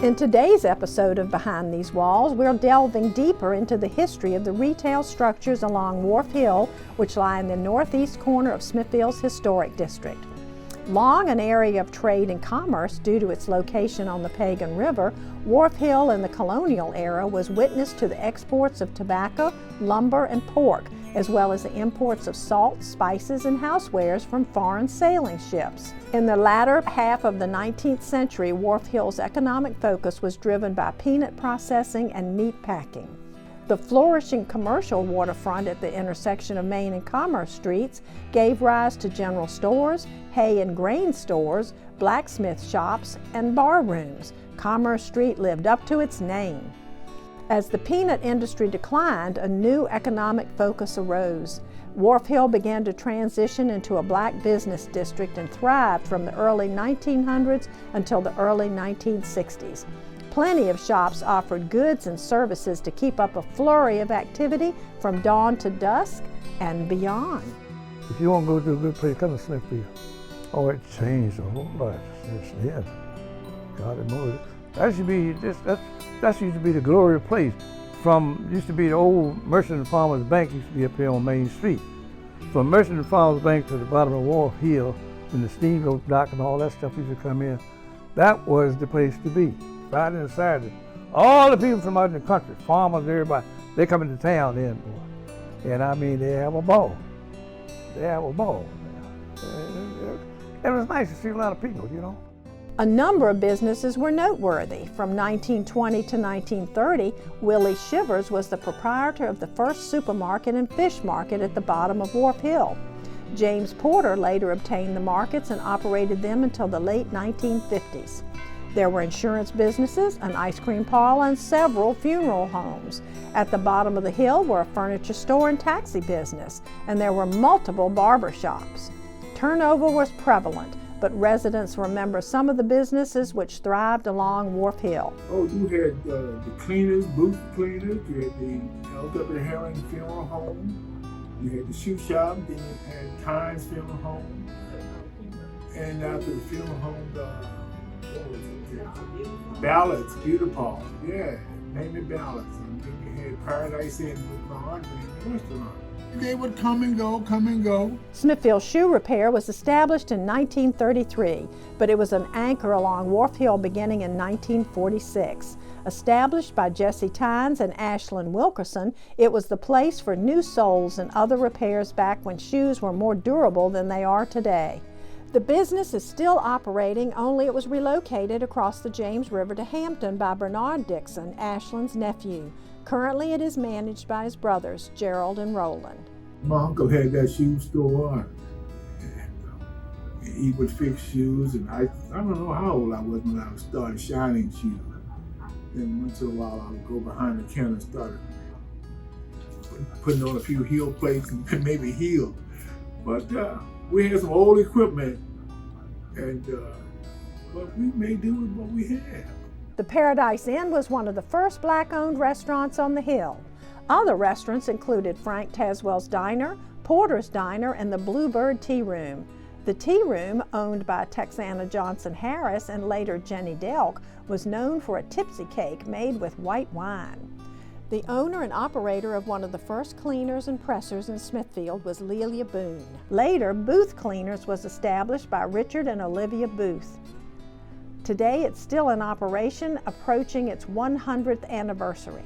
In today's episode of Behind These Walls, we're delving deeper into the history of the retail structures along Wharf Hill, which lie in the northeast corner of Smithfield's historic district. Long an area of trade and commerce due to its location on the Pagan River, Wharf Hill in the colonial era was witness to the exports of tobacco, lumber, and pork, as well as the imports of salt, spices, and housewares from foreign sailing ships. In the latter half of the 19th century, Wharf Hill's economic focus was driven by peanut processing and meat packing. The flourishing commercial waterfront at the intersection of Main and Commerce Streets gave rise to general stores, hay and grain stores, blacksmith shops, and bar rooms. Commerce Street lived up to its name. As the peanut industry declined, a new economic focus arose. Wharf Hill began to transition into a black business district and thrived from the early 1900s until the early 1960s. Plenty of shops offered goods and services to keep up a flurry of activity from dawn to dusk and beyond. If you want to go to a good place, come to Smithfield. Oh, it changed a whole lot since then. God, it moved. That used to be the glory place. Used to be the old Merchant and Farmers Bank used to be up here on Main Street. From Merchant and Farmers Bank to the bottom of Wharf Hill, and the steamboat dock and all that stuff used to come in, that was the place to be. Friday and Saturday. All the people from out in the country, farmers, everybody, they come into town then, boy. And I mean, they have a ball. They have a ball. It was nice to see a lot of people, you know. A number of businesses were noteworthy. From 1920 to 1930, Willie Shivers was the proprietor of the first supermarket and fish market at the bottom of Wharf Hill. James Porter later obtained the markets and operated them until the late 1950s. There were insurance businesses, an ice cream parlor, and several funeral homes. At the bottom of the hill were a furniture store and taxi business, and there were multiple barber shops. Turnover was prevalent, but residents remember some of the businesses which thrived along Wharf Hill. Oh, you had the cleaners, booth cleaners, you had the L.W. Herring Funeral Home, you had the shoe shop, then you had Times Funeral Home, and after the funeral home, what was it? Ballads, Beauty Paul, yeah, name it Ballads. And then you had Paradise Inn with my heart in the restaurant. They would come and go, come and go. Smithfield Shoe Repair was established in 1933, but it was an anchor along Wharf Hill beginning in 1946. Established by Jesse Tynes and Ashlyn Wilkerson, it was the place for new soles and other repairs back when shoes were more durable than they are today. The business is still operating, only it was relocated across the James River to Hampton by Bernard Dixon, Ashlyn's nephew. Currently it is managed by his brothers, Gerald and Roland. My uncle had that shoe store, and he would fix shoes, and I don't know how old I was when I started shining shoes. Then once in a while I would go behind the counter and start putting on a few heel plates and maybe heels. But we had some old equipment, and but we made do with what we had. The Paradise Inn was one of the first black-owned restaurants on the hill. Other restaurants included Frank Tazwell's Diner, Porter's Diner, and the Bluebird Tea Room. The Tea Room, owned by Texana Johnson Harris and later Jenny Delk, was known for a tipsy cake made with white wine. The owner and operator of one of the first cleaners and pressers in Smithfield was Lelia Boone. Later, Booth Cleaners was established by Richard and Olivia Booth. Today, it's still in operation, approaching its 100th anniversary.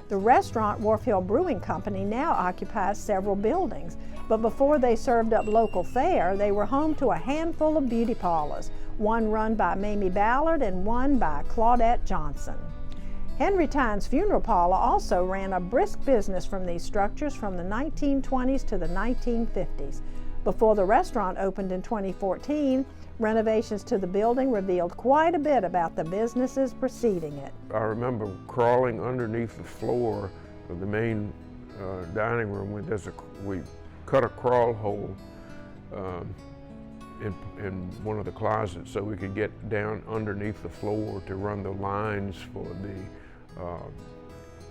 The restaurant Wharf Hill Brewing Company now occupies several buildings, but before they served up local fare, they were home to a handful of beauty parlors, one run by Mamie Ballard and one by Claudette Johnson. Henry Tynes Funeral Parlor also ran a brisk business from these structures from the 1920s to the 1950s. Before the restaurant opened in 2014, renovations to the building revealed quite a bit about the businesses preceding it. I remember crawling underneath the floor of the main dining room. We cut a crawl hole in one of the closets so we could get down underneath the floor to run the lines for the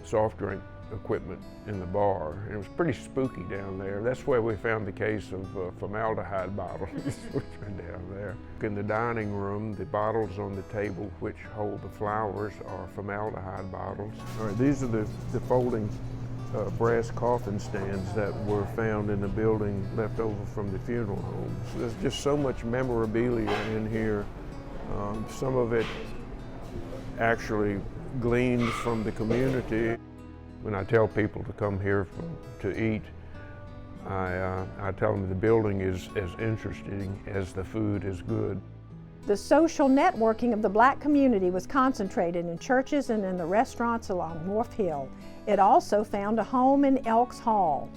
soft drink equipment in the bar. And it was pretty spooky down there. That's where we found the case of formaldehyde bottles which were down there. In the dining room, the bottles on the table which hold the flowers are formaldehyde bottles. All right, these are the folding brass coffin stands that were found in the building left over from the funeral homes. There's just so much memorabilia in here. Some of it actually gleaned from the community. When I tell people to come here to eat, I tell them the building is as interesting as the food is good. The social networking of the black community was concentrated in churches and in the restaurants along Wharf Hill. It also found a home in Elks Hall.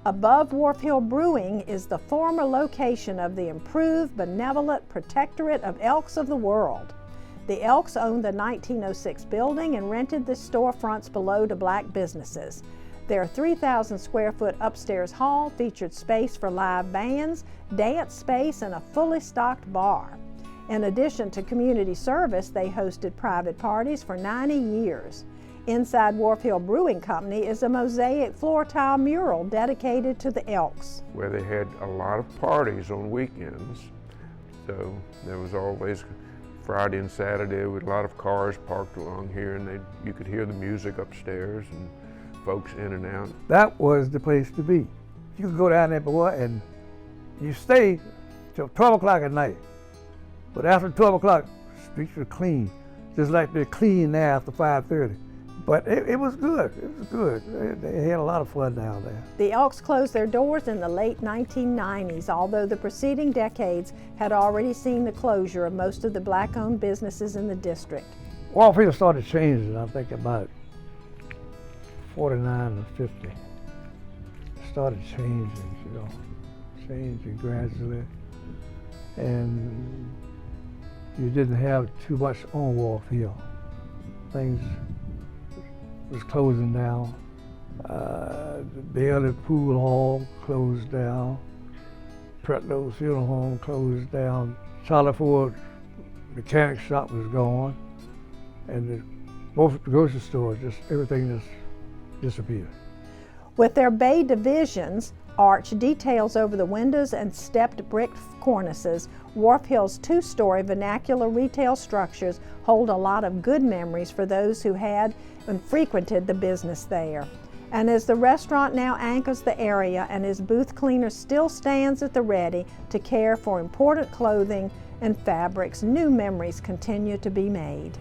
Above Wharf Hill Brewing is the former location of the improved benevolent protectorate of Elks of the World. The Elks owned the 1906 building and rented the storefronts below to black businesses. Their 3,000 square foot upstairs hall featured space for live bands, dance space, and a fully stocked bar. In addition to community service, they hosted private parties for 90 years. Inside Wharf Hill Brewing Company is a mosaic floor tile mural dedicated to the Elks. Where they had a lot of parties on weekends. So there was always Friday and Saturday with a lot of cars parked along here, and you could hear the music upstairs and folks in and out. That was the place to be. You could go down there, boy, and you stay till 12 o'clock at night. But after 12 o'clock, streets were clean, just like they're clean now after 5:30. But it was good. It was good. They had a lot of fun down there. The Elks closed their doors in the late 1990s, although the preceding decades had already seen the closure of most of the black-owned businesses in the district. Wharf Hill started changing, I think, about 49 or 50. It started changing, changing gradually. And you didn't have too much on Wharf Hill. Things was closing down. The Bailey Pool Hall closed down. Pretlow's Funeral Home closed down. Charlie Ford mechanic shop was gone. And both grocery stores, just everything just disappeared. With their bay divisions, arch details over the windows, and stepped brick cornices, Wharf Hill's two-story vernacular retail structures hold a lot of good memories for those who had and frequented the business there. And as the restaurant now anchors the area and his booth cleaner still stands at the ready to care for important clothing and fabrics, new memories continue to be made.